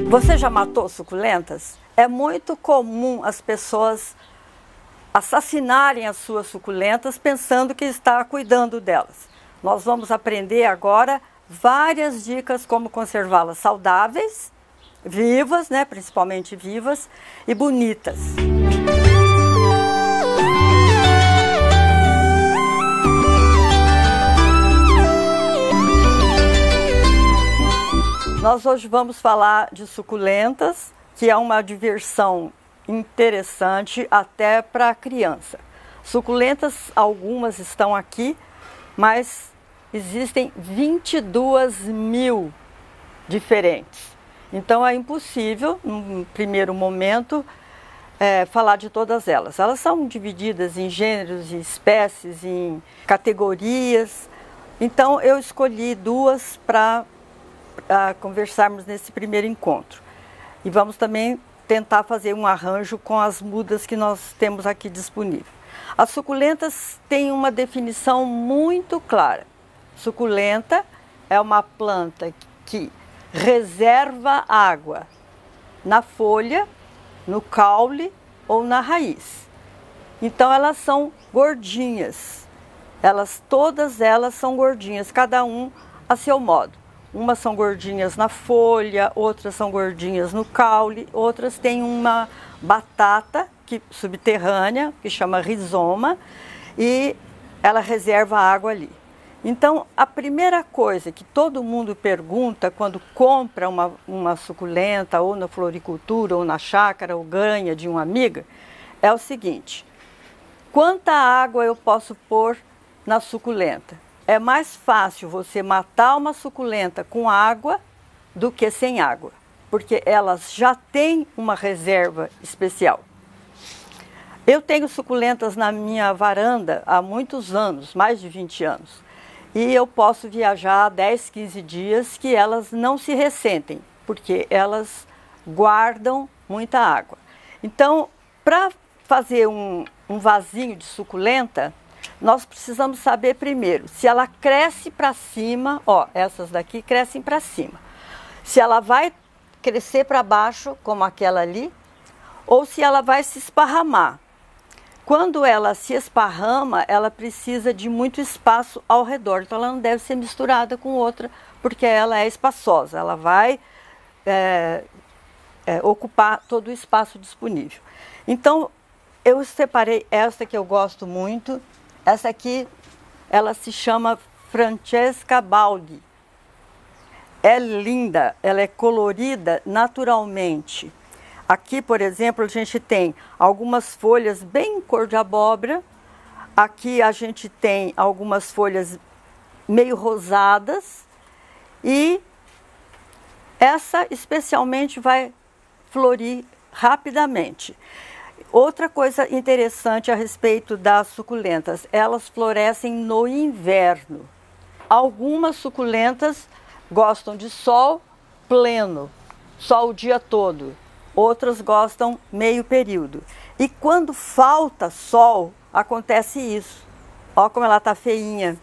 Você já matou suculentas? É muito comum as pessoas assassinarem as suas suculentas pensando que está cuidando delas. Nós vamos aprender agora várias dicas como conservá-las saudáveis, vivas, né, principalmente vivas, e bonitas. Nós hoje vamos falar de suculentas, que é uma diversão interessante até para a criança. Suculentas, algumas estão aqui, mas existem 22.000 diferentes. Então é impossível, num primeiro momento, falar de todas elas. Elas são divididas em gêneros, em espécies, em categorias. Então eu escolhi duas para conversarmos nesse primeiro encontro. E vamos também tentar fazer um arranjo com as mudas que nós temos aqui disponível. As suculentas têm uma definição muito clara. Suculenta é uma planta que reserva água na folha, no caule ou na raiz. Então elas são gordinhas. Todas elas são gordinhas, cada um a seu modo. Umas são gordinhas na folha, outras são gordinhas no caule, outras têm uma batata subterrânea, que chama rizoma, e ela reserva água ali. Então, a primeira coisa que todo mundo pergunta quando compra uma suculenta, ou na floricultura, ou na chácara, ou ganha de uma amiga, é o seguinte: quanta água eu posso pôr na suculenta? É mais fácil você matar uma suculenta com água do que sem água, porque elas já têm uma reserva especial. Eu tenho suculentas na minha varanda há muitos anos, mais de 20 anos, e eu posso viajar 10, 15 dias que elas não se ressentem, porque elas guardam muita água. Então, para fazer um vasinho de suculenta, nós precisamos saber primeiro se ela cresce para cima, essas daqui crescem para cima. Se ela vai crescer para baixo, como aquela ali, ou se ela vai se esparramar. Quando ela se esparrama, ela precisa de muito espaço ao redor, então ela não deve ser misturada com outra, porque ela é espaçosa, ela vai ocupar todo o espaço disponível. Então, eu separei esta que eu gosto muito. Essa aqui, ela se chama Francesca Baldi. É linda, ela é colorida naturalmente. Aqui, por exemplo, a gente tem algumas folhas bem cor de abóbora. Aqui a gente tem algumas folhas meio rosadas. E essa especialmente vai florir rapidamente. Outra coisa interessante a respeito das suculentas, elas florescem no inverno. Algumas suculentas gostam de sol pleno, sol o dia todo. Outras gostam meio período. E quando falta sol, acontece isso. Olha como ela está feinha.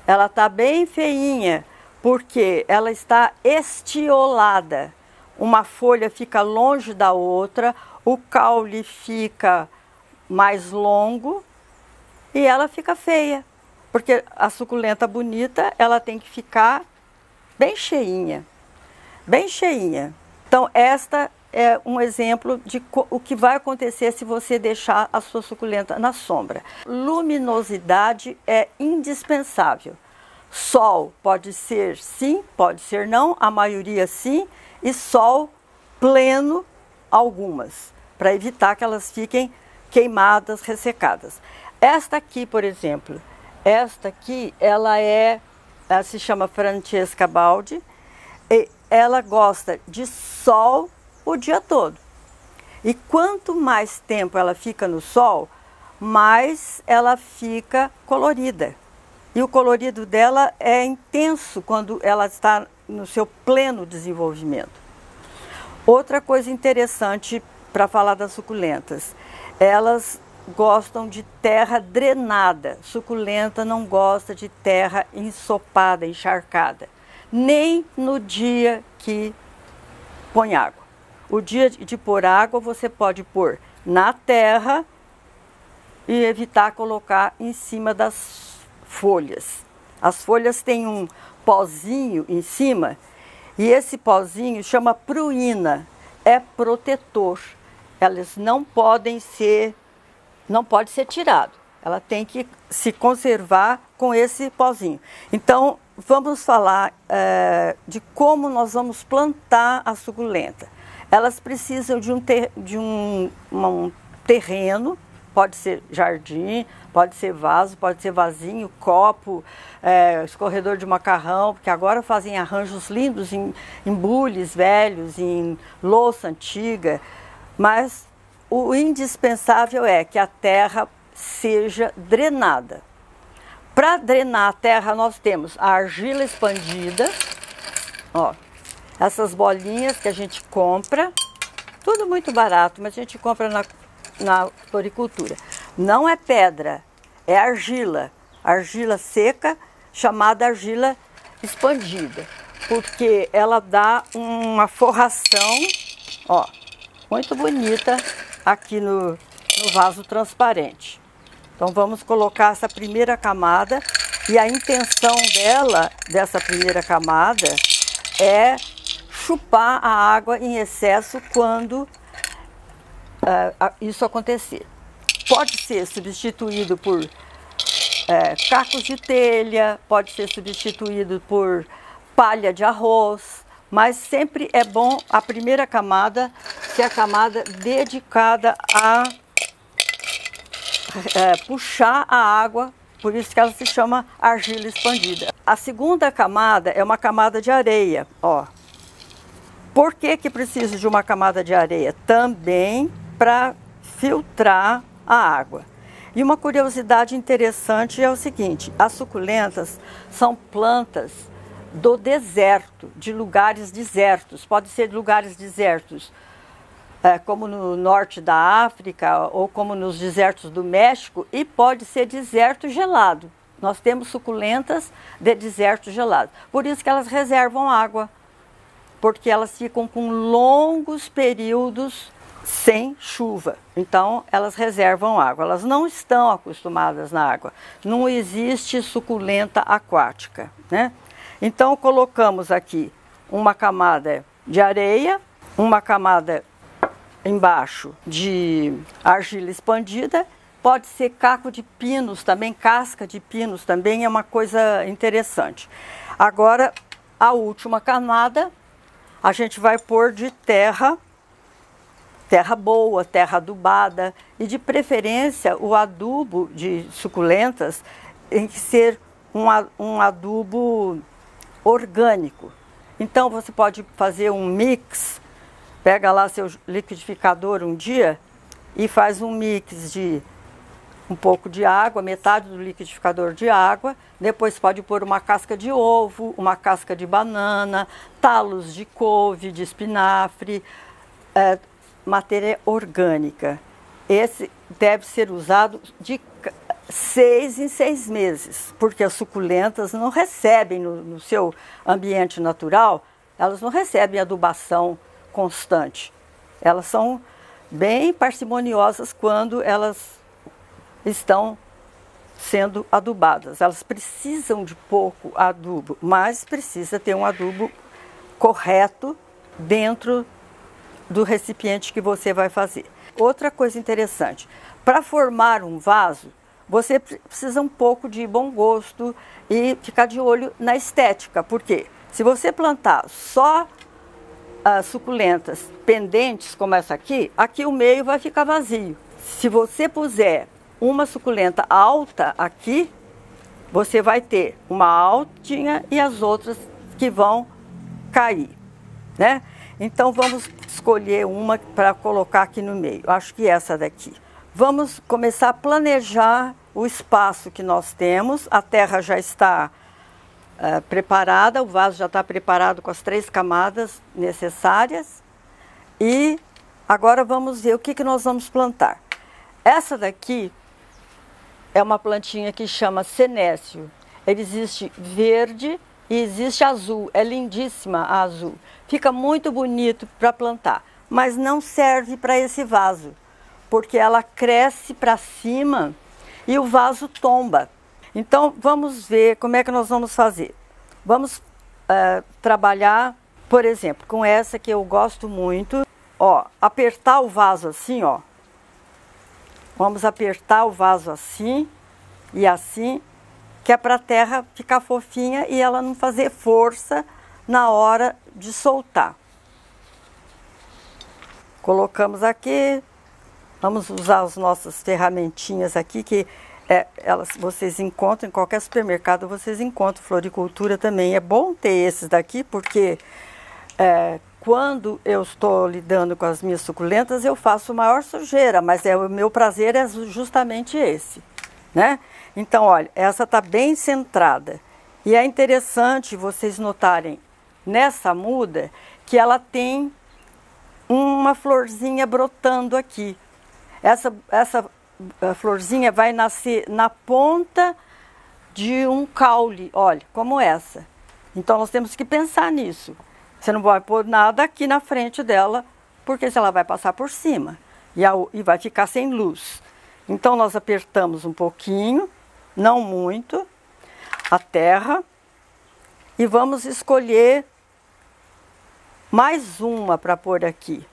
Ela está bem feinha, porque ela está estiolada. Uma folha fica longe da outra, o caule fica mais longo e ela fica feia. Porque a suculenta bonita, ela tem que ficar bem cheinha, bem cheinha. Então, esta é um exemplo de o que vai acontecer se você deixar a sua suculenta na sombra. Luminosidade é indispensável. Sol pode ser sim, pode ser não, a maioria sim, e sol pleno algumas, para evitar que elas fiquem queimadas, ressecadas. Esta aqui, por exemplo, ela se chama Francesca Baldi, e ela gosta de sol o dia todo. E quanto mais tempo ela fica no sol, mais ela fica colorida. E o colorido dela é intenso quando ela está no seu pleno desenvolvimento. Outra coisa interessante para falar das suculentas, elas gostam de terra drenada. Suculenta não gosta de terra ensopada, encharcada. Nem no dia que põe água. O dia de pôr água você pode pôr na terra e evitar colocar em cima das folhas. As folhas têm um pozinho em cima e esse pozinho chama pruína, é protetor. Elas não pode ser tirado. Ela tem que se conservar com esse pozinho. Então, vamos falar de como nós vamos plantar a suculenta. Elas precisam de um terreno, pode ser jardim, pode ser vaso, pode ser vasinho, copo, escorredor de macarrão, porque agora fazem arranjos lindos em bules velhos, em louça antiga, mas o indispensável é que a terra seja drenada. Para drenar a terra, nós temos a argila expandida, ó, essas bolinhas que a gente compra, tudo muito barato, mas a gente compra na floricultura. Não é pedra, é argila seca, chamada argila expandida, porque ela dá uma forração, ó, muito bonita aqui no vaso transparente. Então vamos colocar essa primeira camada e a intenção dessa primeira camada é chupar a água em excesso quando isso acontecer. Pode ser substituído por cacos de telha, pode ser substituído por palha de arroz, mas sempre é bom a primeira camada ser a camada dedicada a puxar a água, por isso que ela se chama argila expandida. A segunda camada é uma camada de areia, ó. Por que precisa de uma camada de areia? Também para filtrar a água. E uma curiosidade interessante é o seguinte: as suculentas são plantas do deserto, de lugares desertos. Pode ser lugares desertos, como no norte da África ou como nos desertos do México, e pode ser deserto gelado. Nós temos suculentas de deserto gelado. Por isso que elas reservam água, porque elas ficam com longos períodos sem chuva. Então, elas reservam água. Elas não estão acostumadas na água. Não existe suculenta aquática, né? Então, colocamos aqui uma camada de areia, uma camada embaixo de argila expandida. Pode ser caco de pinos também, casca de pinos também, é uma coisa interessante. Agora, a última camada, a gente vai pôr de terra boa, terra adubada, e de preferência o adubo de suculentas tem que ser um adubo orgânico. Então você pode fazer um mix, pega lá seu liquidificador um dia e faz um mix de um pouco de água, metade do liquidificador de água, depois pode pôr uma casca de ovo, uma casca de banana, talos de couve, de espinafre, matéria orgânica. Esse deve ser usado de 6 em 6 meses, porque as suculentas não recebem no seu ambiente natural, elas não recebem adubação constante. Elas são bem parcimoniosas quando elas estão sendo adubadas. Elas precisam de pouco adubo, mas precisa ter um adubo correto dentro do recipiente que você vai fazer. Outra coisa interessante, para formar um vaso, você precisa um pouco de bom gosto e ficar de olho na estética, porque se você plantar só suculentas pendentes como essa aqui, aqui o meio vai ficar vazio. Se você puser uma suculenta alta aqui, você vai ter uma altinha e as outras que vão cair, né? Então vamos escolher uma para colocar aqui no meio. Acho que essa daqui. Vamos começar a planejar o espaço que nós temos. A terra já está preparada, o vaso já está preparado com as 3 camadas necessárias. E agora vamos ver o que nós vamos plantar. Essa daqui é uma plantinha que chama senécio. Ele existe verde, e existe azul, é lindíssima a azul. Fica muito bonito para plantar, mas não serve para esse vaso, porque ela cresce para cima e o vaso tomba. Então vamos ver como é que nós vamos fazer. Vamos trabalhar, por exemplo, com essa que eu gosto muito. Ó, apertar o vaso assim, ó. Vamos apertar o vaso assim e assim, que é para a terra ficar fofinha e ela não fazer força na hora de soltar. Colocamos aqui, vamos usar as nossas ferramentinhas aqui, que vocês encontram em qualquer supermercado, vocês encontram floricultura também. É bom ter esses daqui, porque quando eu estou lidando com as minhas suculentas, eu faço maior sujeira, mas o meu prazer é justamente esse, né? Então, olha, essa está bem centrada. E é interessante vocês notarem nessa muda que ela tem uma florzinha brotando aqui. Essa florzinha vai nascer na ponta de um caule, olha, como essa. Então, nós temos que pensar nisso. Você não vai pôr nada aqui na frente dela, porque ela vai passar por cima e vai ficar sem luz. Então, nós apertamos um pouquinho, não muito, a terra e vamos escolher mais uma para pôr aqui.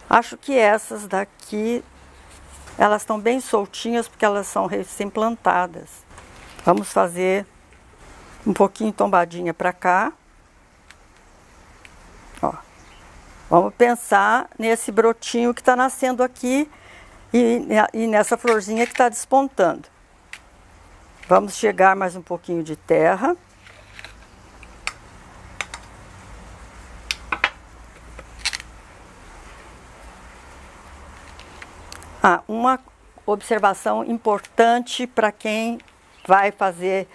Acho que essas daqui, elas estão bem soltinhas porque elas são recém-plantadas. Vamos fazer um pouquinho tombadinha para cá. Ó, vamos pensar nesse brotinho que está nascendo aqui e nessa florzinha que está despontando. Vamos chegar mais um pouquinho de terra. Uma observação importante para quem vai fazer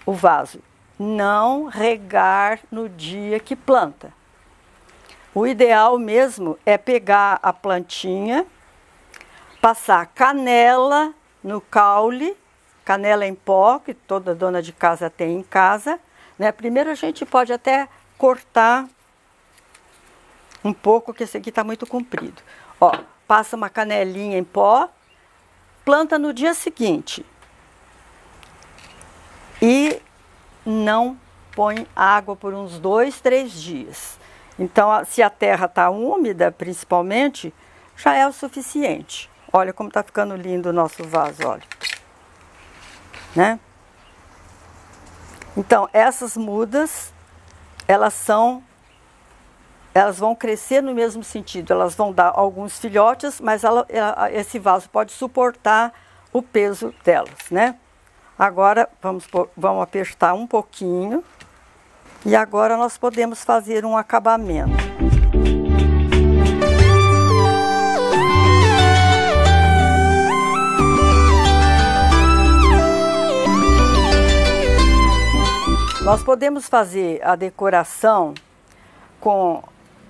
o vaso: não regar no dia que planta. O ideal mesmo é pegar a plantinha, passar canela no caule, canela em pó, que toda dona de casa tem em casa, né? Primeiro a gente pode até cortar um pouco, que esse aqui está muito comprido. Ó, passa uma canelinha em pó, planta no dia seguinte e não põe água por uns 2, 3 dias. Então, se a terra está úmida, principalmente, já é o suficiente. Olha como está ficando lindo o nosso vaso, olha. Né? Então, essas mudas, elas vão crescer no mesmo sentido. Elas vão dar alguns filhotes, mas esse vaso pode suportar o peso delas, né? Agora, vamos apertar um pouquinho. E agora nós podemos fazer um acabamento. Nós podemos fazer a decoração com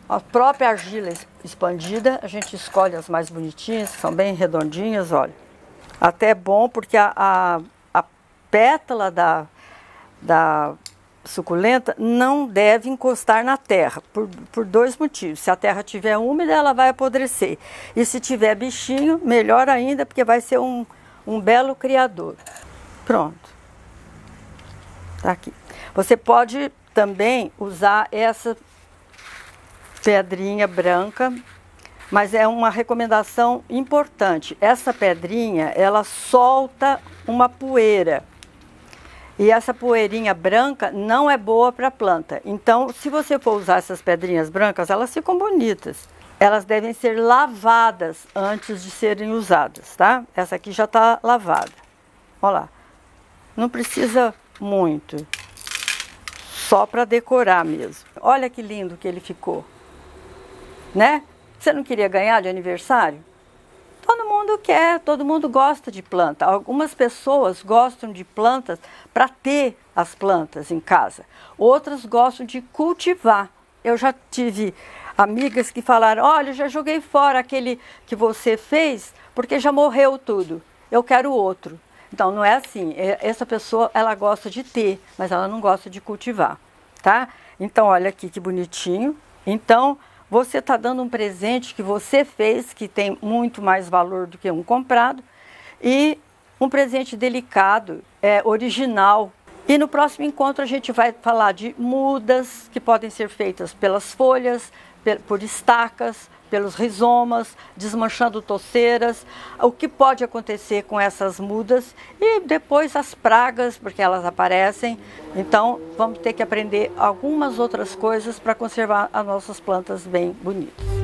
a própria argila expandida. A gente escolhe as mais bonitinhas, que são bem redondinhas, olha. Até é bom porque a pétala da suculenta não deve encostar na terra, por 2 motivos. Se a terra estiver úmida, ela vai apodrecer. E se tiver bichinho, melhor ainda, porque vai ser um belo criador. Pronto. Tá aqui. Você pode também usar essa pedrinha branca, mas é uma recomendação importante. Essa pedrinha, ela solta uma poeira. E essa poeirinha branca não é boa para a planta. Então, se você for usar essas pedrinhas brancas, elas ficam bonitas. Elas devem ser lavadas antes de serem usadas, tá? Essa aqui já está lavada. Olha lá. Não precisa muito. Só para decorar mesmo. Olha que lindo que ele ficou. Né? Você não queria ganhar de aniversário? Todo mundo quer, todo mundo gosta de planta. Algumas pessoas gostam de plantas para ter as plantas em casa. Outras gostam de cultivar. Eu já tive amigas que falaram: olha, já joguei fora aquele que você fez porque já morreu tudo. Eu quero outro. Então, não é assim. Essa pessoa, ela gosta de ter, mas ela não gosta de cultivar, tá? Então, olha aqui que bonitinho. Então, você está dando um presente que você fez, que tem muito mais valor do que um comprado, e um presente delicado, original. E no próximo encontro a gente vai falar de mudas que podem ser feitas pelas folhas, por estacas, pelos rizomas, desmanchando touceiras, o que pode acontecer com essas mudas e depois as pragas, porque elas aparecem. Então vamos ter que aprender algumas outras coisas para conservar as nossas plantas bem bonitas.